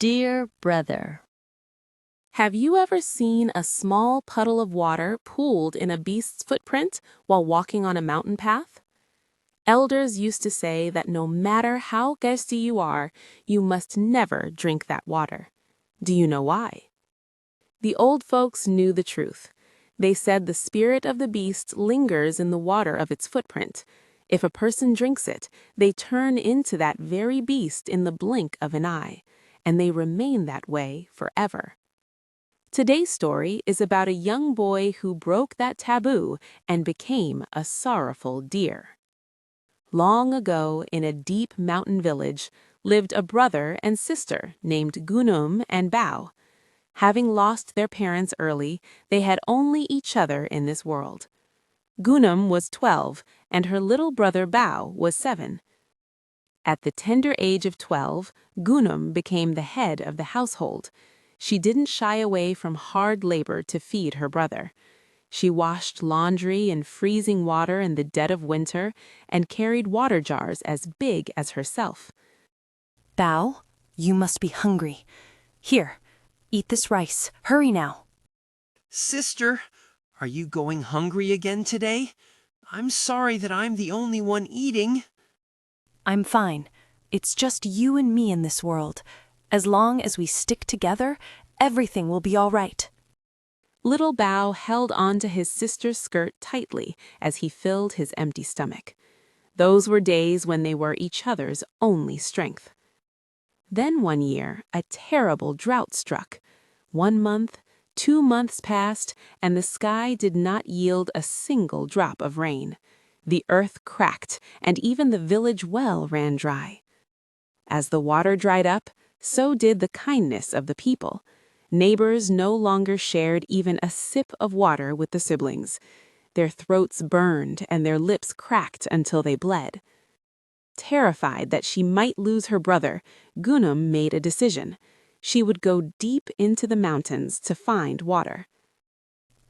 Dear brother. Have you ever seen a small puddle of water pooled in a beast's footprint while walking on a mountain path? Elders used to say that no matter how thirsty you are, you must never drink that water. Do you know why? The old folks knew the truth. They said the spirit of the beast lingers in the water of its footprint. If a person drinks it, they turn into that very beast in the blink of an eye, and they remain that way forever. Today's story is about a young boy who broke that taboo and became a sorrowful deer. Long ago, in a deep mountain village, lived a brother and sister named Gunum and Bao. Having lost their parents early, they had only each other in this world. Gunum was 12, and her little brother Bao was 7. At the tender age of 12, Gunum became the head of the household. She didn't shy away from hard labor to feed her brother. She washed laundry in freezing water in the dead of winter and carried water jars as big as herself. Bao, you must be hungry. Here, eat this rice. Hurry now. Sister, are you going hungry again today? I'm sorry that I'm the only one eating. I'm fine. It's just you and me in this world. As long as we stick together, everything will be all right. Little Bao held onto his sister's skirt tightly as he filled his empty stomach. Those were days when they were each other's only strength. Then one year, a terrible drought struck. 1 month, 2 months passed, and the sky did not yield a single drop of rain. The earth cracked, and even the village well ran dry. As the water dried up, so did the kindness of the people. Neighbors no longer shared even a sip of water with the siblings. Their throats burned and their lips cracked until they bled. Terrified that she might lose her brother, Gunum made a decision. She would go deep into the mountains to find water.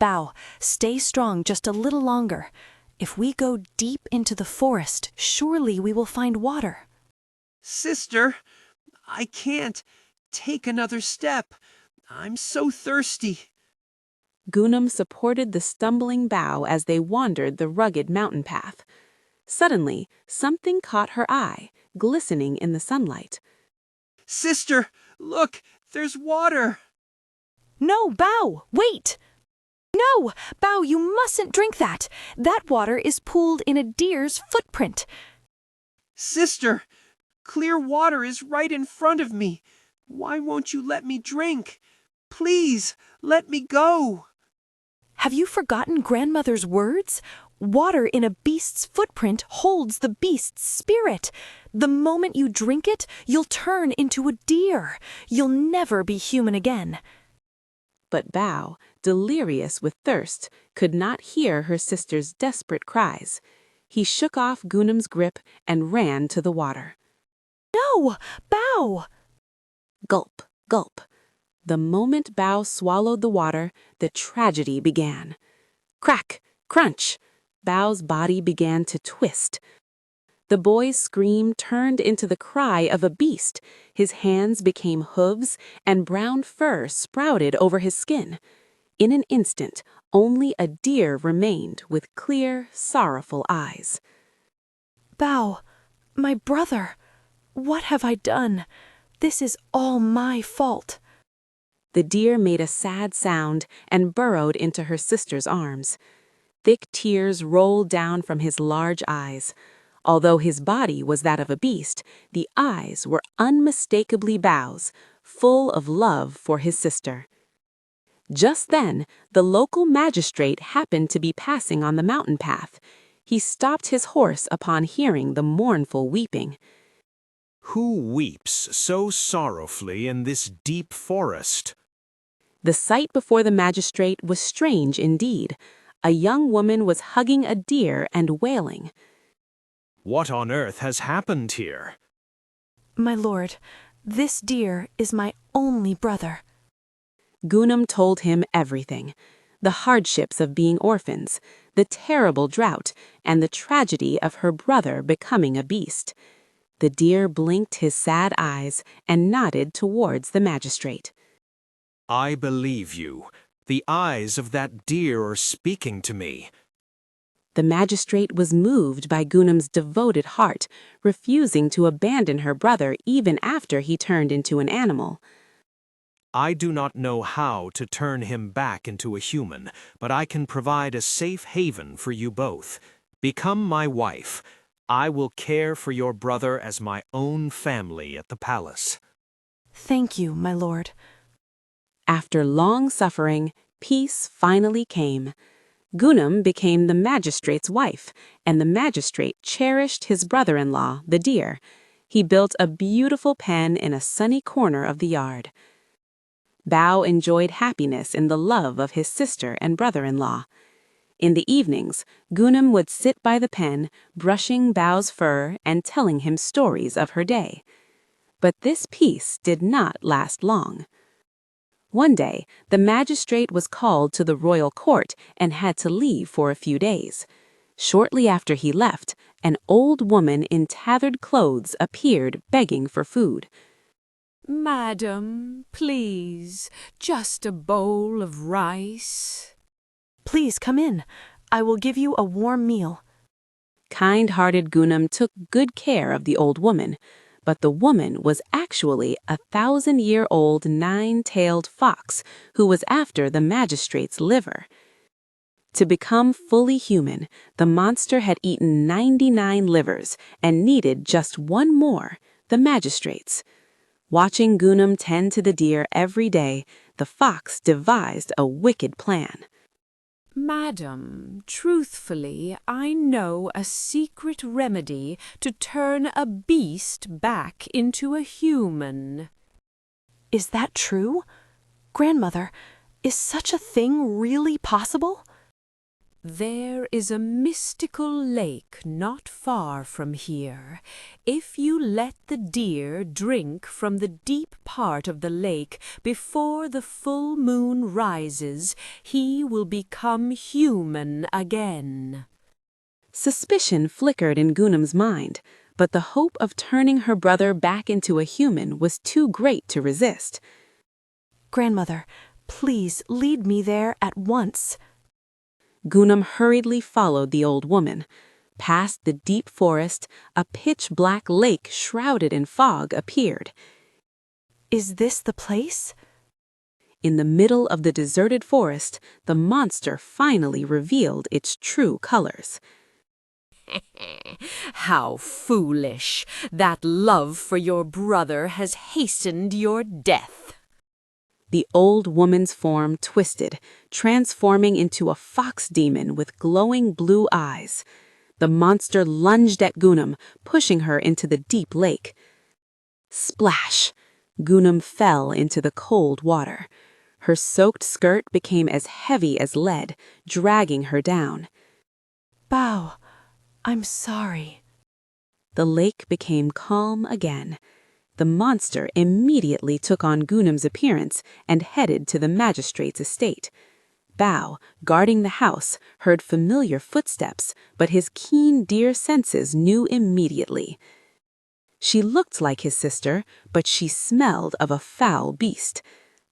Bao, stay strong just a little longer. If we go deep into the forest, surely we will find water. Sister, I can't take another step. I'm so thirsty. Gunum supported the stumbling Bao as they wandered the rugged mountain path. Suddenly, something caught her eye, glistening in the sunlight. Sister, look, there's water. No, Bao, wait! No, Bao, you mustn't drink that. That water is pooled in a deer's footprint. Sister, clear water is right in front of me. Why won't you let me drink? Please, let me go. Have you forgotten grandmother's words? Water in a beast's footprint holds the beast's spirit. The moment you drink it, you'll turn into a deer. You'll never be human again. But Bao, delirious with thirst, could not hear her sister's desperate cries. He shook off Gunum's grip and ran to the water. No, Bao! Gulp, gulp. The moment Bao swallowed the water, the tragedy began. Crack, crunch. Bao's body began to twist. The boy's scream turned into the cry of a beast. His hands became hooves, and brown fur sprouted over his skin. In an instant, only a deer remained with clear, sorrowful eyes. Bao, my brother, what have I done? This is all my fault. The deer made a sad sound and burrowed into her sister's arms. Thick tears rolled down from his large eyes. Although his body was that of a beast, the eyes were unmistakably Bao's, full of love for his sister. Just then, the local magistrate happened to be passing on the mountain path. He stopped his horse upon hearing the mournful weeping. Who weeps so sorrowfully in this deep forest? The sight before the magistrate was strange indeed. A young woman was hugging a deer and wailing. What on earth has happened here? My lord, this deer is my only brother. Gunum told him everything. The hardships of being orphans, the terrible drought, and the tragedy of her brother becoming a beast. The deer blinked his sad eyes and nodded towards the magistrate. I believe you. The eyes of that deer are speaking to me. The magistrate was moved by Gunum's devoted heart, refusing to abandon her brother even after he turned into an animal. I do not know how to turn him back into a human, but I can provide a safe haven for you both. Become my wife. I will care for your brother as my own family at the palace. Thank you, my lord. After long suffering, peace finally came. Gunum became the magistrate's wife, and the magistrate cherished his brother-in-law, the deer. He built a beautiful pen in a sunny corner of the yard. Bao enjoyed happiness in the love of his sister and brother-in-law. In the evenings, Gunum would sit by the pen, brushing Bao's fur and telling him stories of her day. But this peace did not last long. One day, the magistrate was called to the royal court and had to leave for a few days. Shortly after he left, an old woman in tattered clothes appeared begging for food. Madam, please, just a bowl of rice. Please come in. I will give you a warm meal. Kind-hearted Gunum took good care of the old woman, but the woman was actually a 1,000-year-old nine-tailed fox who was after the magistrate's liver. To become fully human, the monster had eaten 99 livers and needed just one more, the magistrate's. Watching Gunum tend to the deer every day, the fox devised a wicked plan. Madam, truthfully, I know a secret remedy to turn a beast back into a human. Is that true? Grandmother, is such a thing really possible? There is a mystical lake not far from here. If you let the deer drink from the deep part of the lake before the full moon rises, he will become human again. Suspicion flickered in Gunum's mind, but the hope of turning her brother back into a human was too great to resist. Grandmother, please lead me there at once. Gunum hurriedly followed the old woman. Past the deep forest, a pitch-black lake shrouded in fog appeared. Is this the place? In the middle of the deserted forest, the monster finally revealed its true colors. How foolish! That love for your brother has hastened your death. The old woman's form twisted, transforming into a fox demon with glowing blue eyes. The monster lunged at Gunum, pushing her into the deep lake. Splash! Gunum fell into the cold water. Her soaked skirt became as heavy as lead, dragging her down. Bao, I'm sorry. The lake became calm again. The monster immediately took on Gunum's appearance and headed to the magistrate's estate. Bao, guarding the house, heard familiar footsteps, but his keen deer senses knew immediately. She looked like his sister, but she smelled of a foul beast.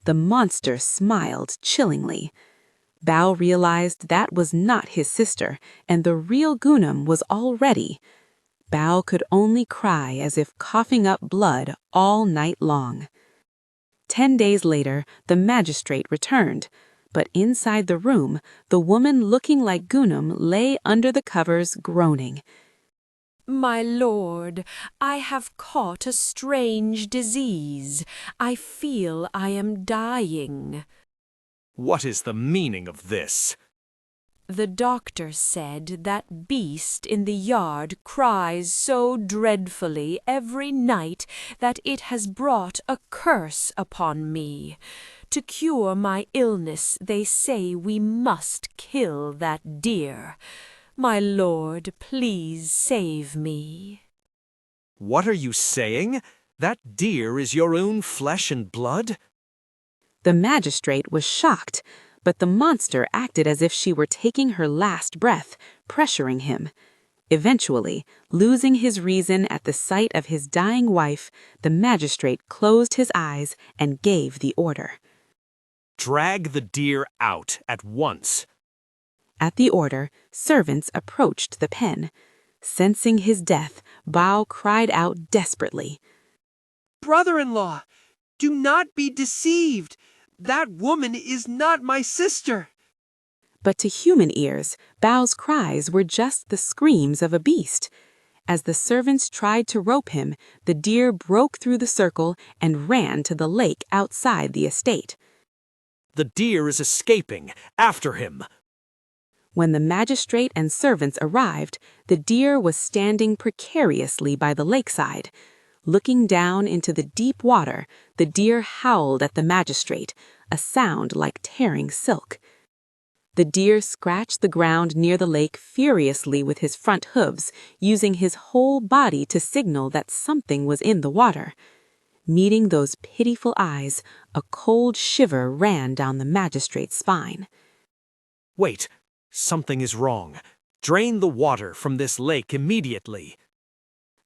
The monster smiled chillingly. Bao realized that was not his sister, and the real Gunum was already. Bao could only cry as if coughing up blood all night long. 10 days later, the magistrate returned, but inside the room, the woman looking like Gunum lay under the covers groaning. My lord, I have caught a strange disease. I feel I am dying. What is the meaning of this? The doctor said that beast in the yard cries so dreadfully every night that it has brought a curse upon me. To cure my illness, they say we must kill that deer. My lord, please save me. What are you saying? That deer is your own flesh and blood? The magistrate was shocked, but the monster acted as if she were taking her last breath, pressuring him. Eventually, losing his reason at the sight of his dying wife, the magistrate closed his eyes and gave the order. Drag the deer out at once. At the order, servants approached the pen. Sensing his death, Bao cried out desperately, Brother-in-law, do not be deceived. That woman is not my sister. But to human ears, Bao's cries were just the screams of a beast. As the servants tried to rope him, the deer broke through the circle and ran to the lake outside the estate. The deer is escaping. After him. When the magistrate and servants arrived, the deer was standing precariously by the lakeside. Looking down into the deep water, the deer howled at the magistrate, a sound like tearing silk. The deer scratched the ground near the lake furiously with his front hooves, using his whole body to signal that something was in the water. Meeting those pitiful eyes, a cold shiver ran down the magistrate's spine. Wait, something is wrong. Drain the water from this lake immediately.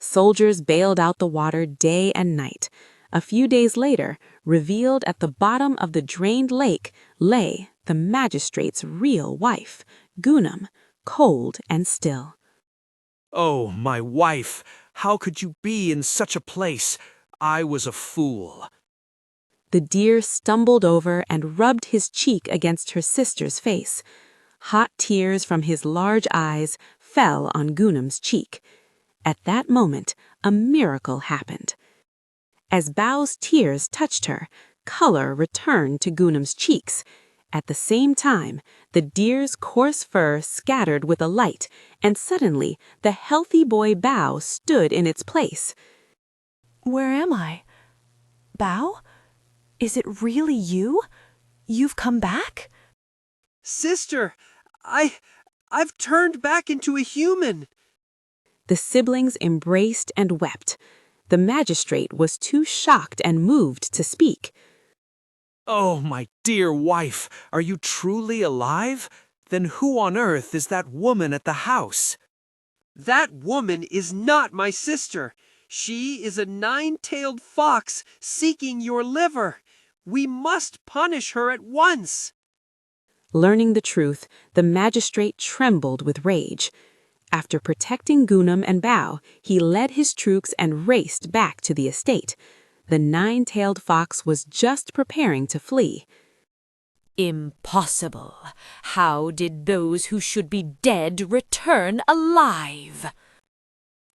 Soldiers bailed out the water day and night. A few days later, revealed at the bottom of the drained lake, lay the magistrate's real wife, Gunam, cold and still. Oh, my wife, how could you be in such a place? I was a fool. The deer stumbled over and rubbed his cheek against her sister's face. Hot tears from his large eyes fell on Gunam's cheek. At that moment, a miracle happened. As Bao's tears touched her, color returned to Gunam's cheeks. At the same time, the deer's coarse fur scattered with a light, and suddenly the healthy boy Bao stood in its place. Where am I? Bao? Is it really you? You've come back? Sister, I've turned back into a human. The siblings embraced and wept. The magistrate was too shocked and moved to speak. Oh, my dear wife, are you truly alive? Then who on earth is that woman at the house? That woman is not my sister. She is a nine-tailed fox seeking your liver. We must punish her at once. Learning the truth, the magistrate trembled with rage. After protecting Gunam and Bao, he led his troops and raced back to the estate. The nine-tailed fox was just preparing to flee. Impossible. How did those who should be dead return alive?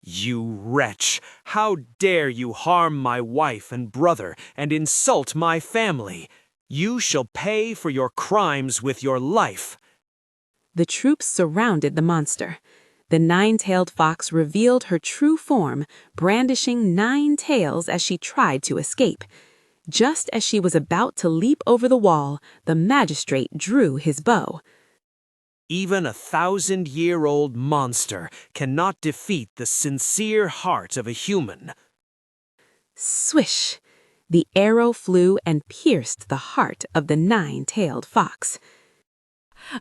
You wretch! How dare you harm my wife and brother and insult my family? You shall pay for your crimes with your life. The troops surrounded the monster. The nine-tailed fox revealed her true form, brandishing 9 tails as she tried to escape. Just as she was about to leap over the wall, the magistrate drew his bow. Even a 1,000-year-old monster cannot defeat the sincere heart of a human. Swish! The arrow flew and pierced the heart of the 9-tailed fox.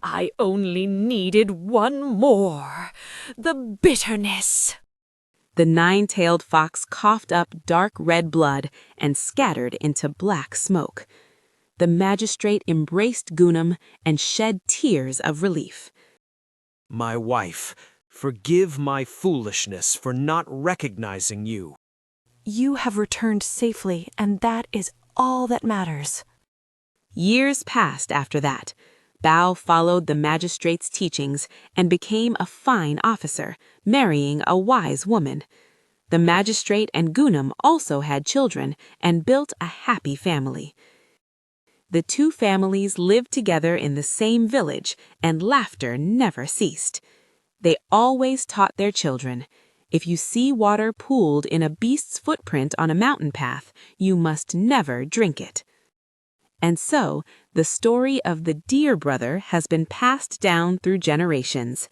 I only needed one more. The bitterness. The 9-tailed fox coughed up dark red blood and scattered into black smoke. The magistrate embraced Gunam and shed tears of relief. My wife, forgive my foolishness for not recognizing you. You have returned safely, and that is all that matters. Years passed after that. Bao followed the magistrate's teachings and became a fine officer, marrying a wise woman. The magistrate and Gunam also had children and built a happy family. The two families lived together in the same village, and laughter never ceased. They always taught their children, if you see water pooled in a beast's footprint on a mountain path, you must never drink it. And so, the story of the deer brother has been passed down through generations.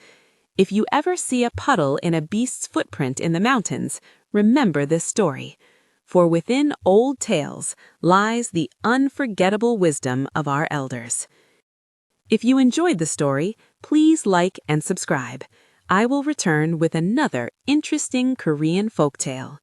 If you ever see a puddle in a beast's footprint in the mountains, remember this story. For within old tales lies the unforgettable wisdom of our elders. If you enjoyed the story, please like and subscribe. I will return with another interesting Korean folktale.